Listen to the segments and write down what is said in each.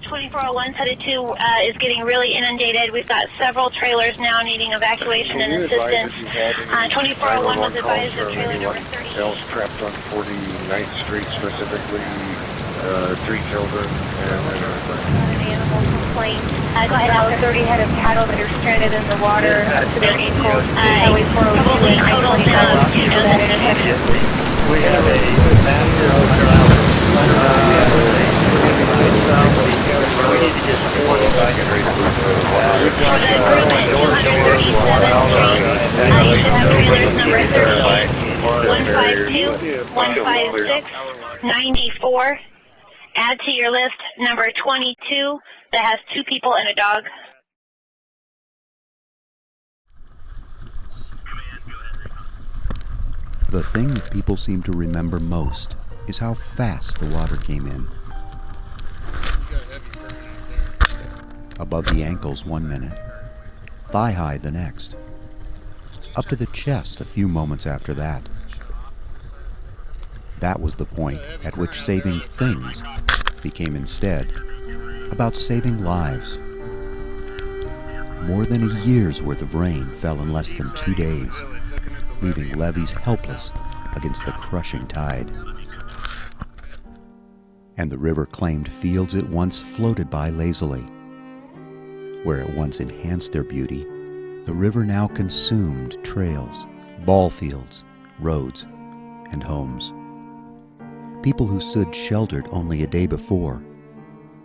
2401 headed to is getting really inundated. We've got several trailers now needing evacuation and assistance. 2401 was advised of trailer number 30. Else trapped on 49th Street specifically, 3 children and An animal complaint. Go ahead, Al. 30 head of cattle that are stranded in the water up to their ankles. Highway 402 and I-20 We have a massive we need to just for the improvement, 237th Street. You should have trailers number 38, 152, 156, 94. Add to your list number 22 that has 2 people and a dog. The thing that people seem to remember most is how fast the water came in. Above the ankles 1 minute, thigh high the next, up to the chest a few moments after that. That was the point at which saving things became instead about saving lives. More than a year's worth of rain fell in less than 2 days, leaving levees helpless against the crushing tide. And the river claimed fields it once floated by lazily. Where it once enhanced their beauty, the river now consumed trails, ball fields, roads, and homes. People who stood sheltered only a day before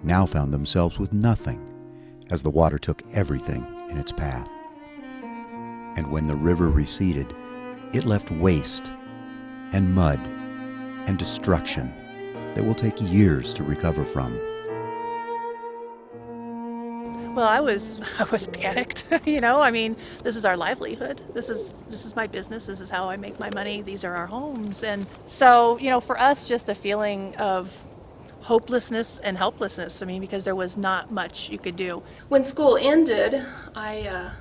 now found themselves with nothing as the water took everything in its path. And when the river receded, it left waste and mud and destruction that will take years to recover from. Well, I was panicked, you know. I mean, this is our livelihood. This is my business. This is how I make my money. These are our homes. And so, you know, for us, just a feeling of hopelessness and helplessness. I mean, because there was not much you could do. When school ended, I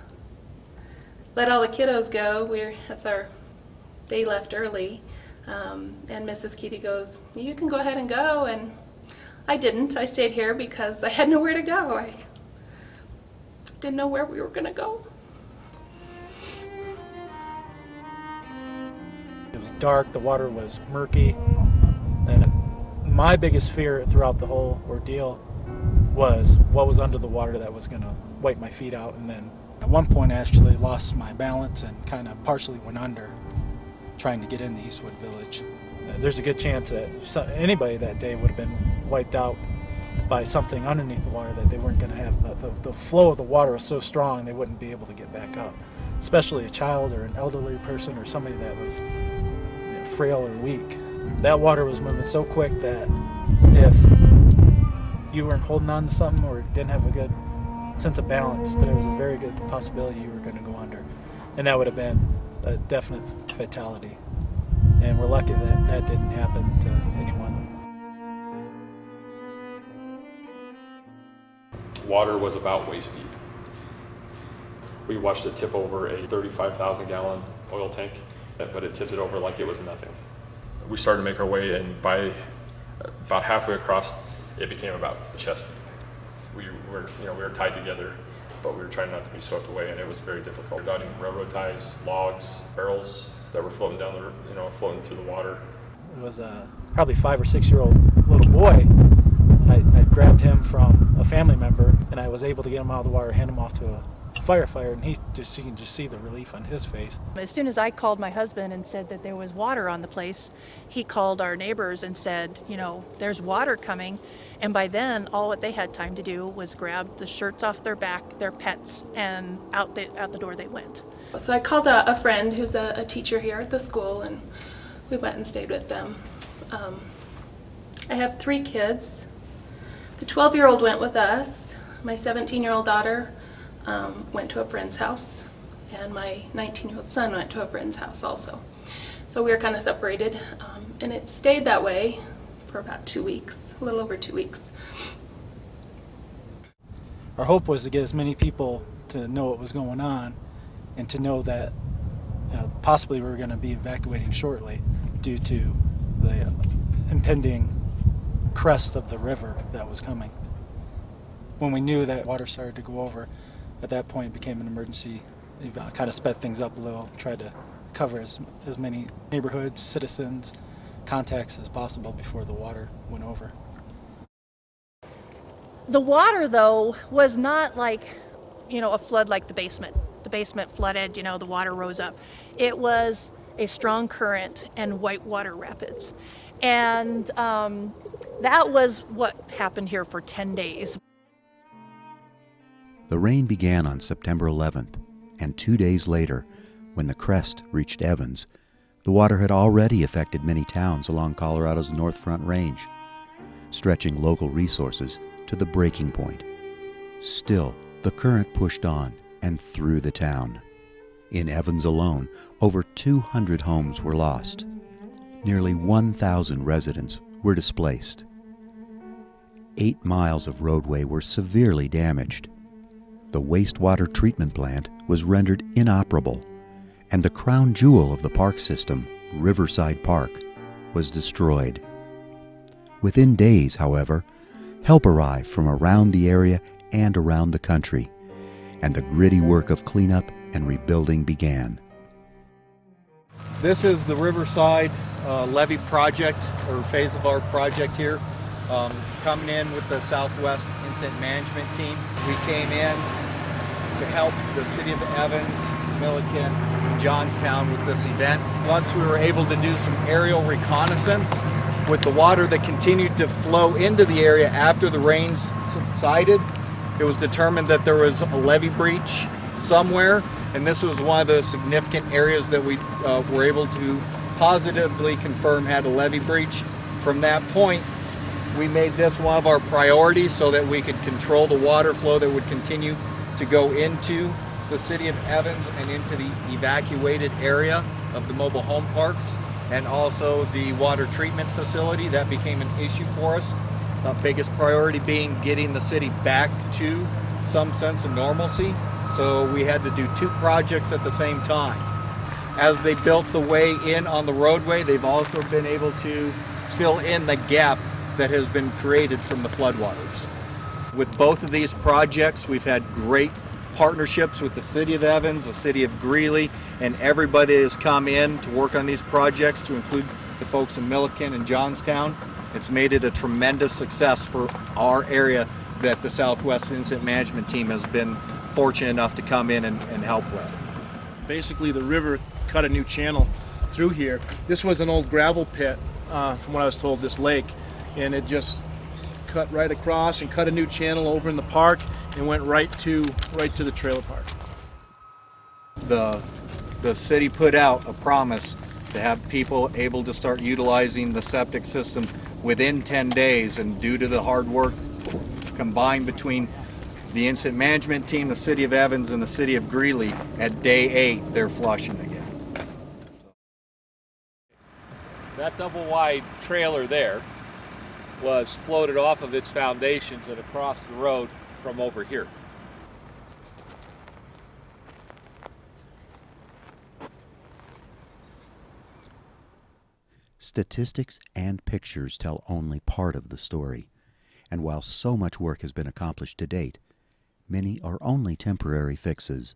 let all the kiddos go. They left early, and Mrs. Keaty goes, "You can go ahead and go." And I didn't. I stayed here because I had nowhere to go. I didn't know where we were going to go. It was dark, the water was murky, and my biggest fear throughout the whole ordeal was what was under the water that was going to wipe my feet out. And then at one point I actually lost my balance and kind of partially went under trying to get in the Eastwood Village. There's a good chance that anybody that day would have been wiped out by something underneath the water, that they weren't going to have the flow of the water was so strong they wouldn't be able to get back up, especially a child or an elderly person or somebody that was frail or weak. That water was moving so quick that if you weren't holding on to something or didn't have a good sense of balance, there was a very good possibility you were going to go under, and that would have been a definite fatality. And we're lucky that that didn't happen to anyone. Water was about waist deep. We watched it tip over a 35,000 gallon oil tank, but it tipped it over like it was nothing. We started to make our way, and by about halfway across, it became about chest. We were tied together, but we were trying not to be swept away, and it was very difficult. We were dodging railroad ties, logs, barrels that were floating down floating through the water. It was a probably 5 or 6 year old little boy. I grabbed him from a family member, and I was able to get him out of the water, hand him off to a firefighter, and you can just see the relief on his face. As soon as I called my husband and said that there was water on the place, he called our neighbors and said, you know, there's water coming. And by then, all what they had time to do was grab the shirts off their back, their pets, and out the door they went. So I called a friend who's a teacher here at the school, and we went and stayed with them. I have 3 kids. The 12-year-old went with us. My 17-year-old daughter went to a friend's house, and my 19-year-old son went to a friend's house also. So we were kind of separated, and it stayed that way for about 2 weeks, a little over 2 weeks. Our hope was to get as many people to know what was going on and to know that possibly we were going to be evacuating shortly due to the impending crest of the river that was coming. When we knew that water started to go over, at that point it became an emergency. We kind of sped things up a little, tried to cover as many neighborhoods, citizens, contacts as possible before the water went over. The water, though, was not like, a flood like the basement. The basement flooded, the water rose up. It was a strong current and whitewater rapids. And that was what happened here for 10 days. The rain began on September 11th, and 2 days later, when the crest reached Evans, the water had already affected many towns along Colorado's North Front Range, stretching local resources to the breaking point. Still, the current pushed on and through the town. In Evans alone, over 200 homes were lost. Nearly 1,000 residents were displaced. 8 miles of roadway were severely damaged. The wastewater treatment plant was rendered inoperable, and the crown jewel of the park system, Riverside Park, was destroyed. Within days, however, help arrived from around the area and around the country, and the gritty work of cleanup and rebuilding began. This is the Riverside levee project, or phase of our project here. Coming in with the Southwest Incident Management team. We came in to help the city of Evans, Milliken, and Johnstown with this event. Once we were able to do some aerial reconnaissance with the water that continued to flow into the area after the rains subsided, it was determined that there was a levee breach somewhere, and this was one of the significant areas that we were able to positively confirm had a levee breach. From that point, we made this one of our priorities so that we could control the water flow that would continue to go into the city of Evans and into the evacuated area of the mobile home parks, and also the water treatment facility. That became an issue for us. The biggest priority being getting the city back to some sense of normalcy. So we had to do 2 projects at the same time. As they built the way in on the roadway, they've also been able to fill in the gap that has been created from the floodwaters. With both of these projects, we've had great partnerships with the city of Evans, the city of Greeley, and everybody has come in to work on these projects, to include the folks in Milliken and Johnstown. It's made it a tremendous success for our area that the Southwest Incident Management team has been fortunate enough to come in and help with. Basically, the river cut a new channel through here. This was an old gravel pit, from what I was told, this lake, and it just cut right across and cut a new channel over in the park and went right to the trailer park. The city put out a promise to have people able to start utilizing the septic system within 10 days, and due to the hard work combined between the incident management team, the city of Evans, and the city of Greeley, at day 8 they're flushing again. That double wide trailer there was floated off of its foundations and across the road from over here. Statistics and pictures tell only part of the story, and while so much work has been accomplished to date, many are only temporary fixes.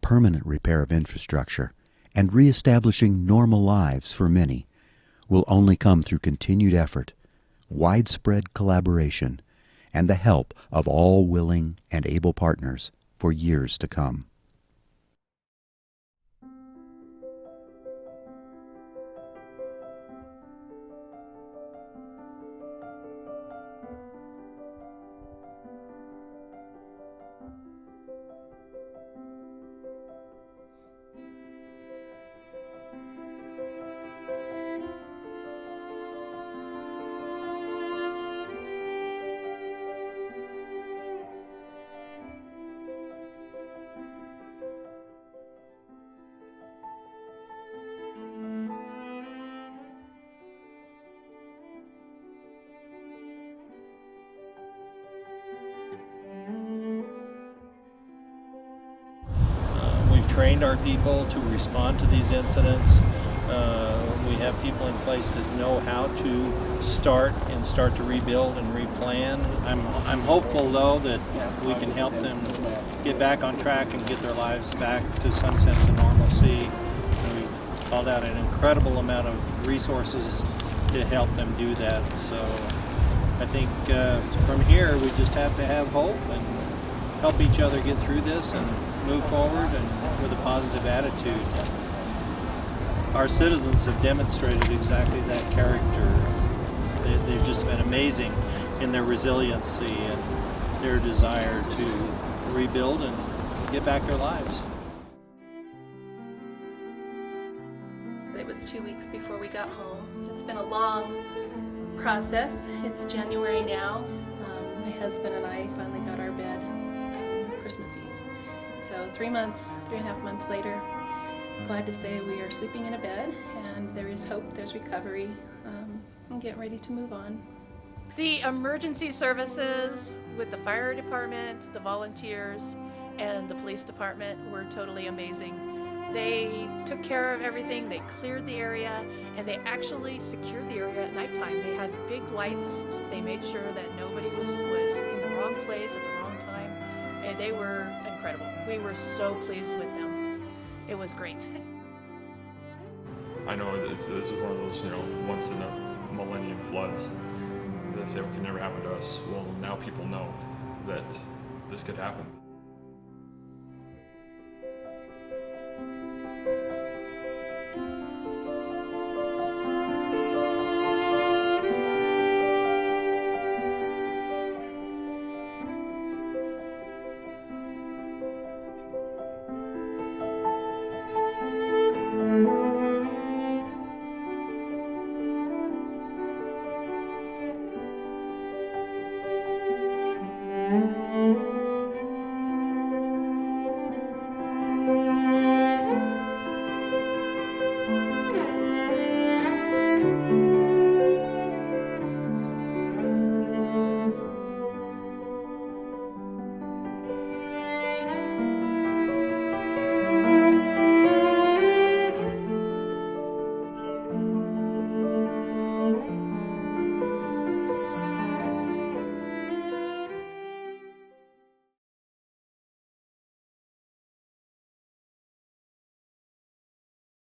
Permanent repair of infrastructure and reestablishing normal lives for many will only come through continued effort, widespread collaboration, and the help of all willing and able partners for years to come. We've trained our people to respond to these incidents. We have people in place that know how to start to rebuild and replan. I'm hopeful though that we can help them get back on track and get their lives back to some sense of normalcy. And we've called out an incredible amount of resources to help them do that. So I think from here we just have to have hope and help each other get through this and move forward and with a positive attitude. Our citizens have demonstrated exactly that character. They've just been amazing in their resiliency and their desire to rebuild and get back their lives. It was 2 weeks before we got home. It's been a long process. It's January now. My husband and I finally got our bed Christmas Eve. So 3.5 months later, glad to say we are sleeping in a bed and there is hope, there's recovery. I'm getting ready to move on. The emergency services with the fire department, the volunteers, and the police department were totally amazing. They took care of everything, they cleared the area, and they actually secured the area at nighttime. They had big lights, they made sure that nobody was in the wrong place at the wrong time, and they were incredible. We were so pleased with them. It was great. I know this is one of those, once in a millennium floods that say it can never happen to us. Well, now people know that this could happen.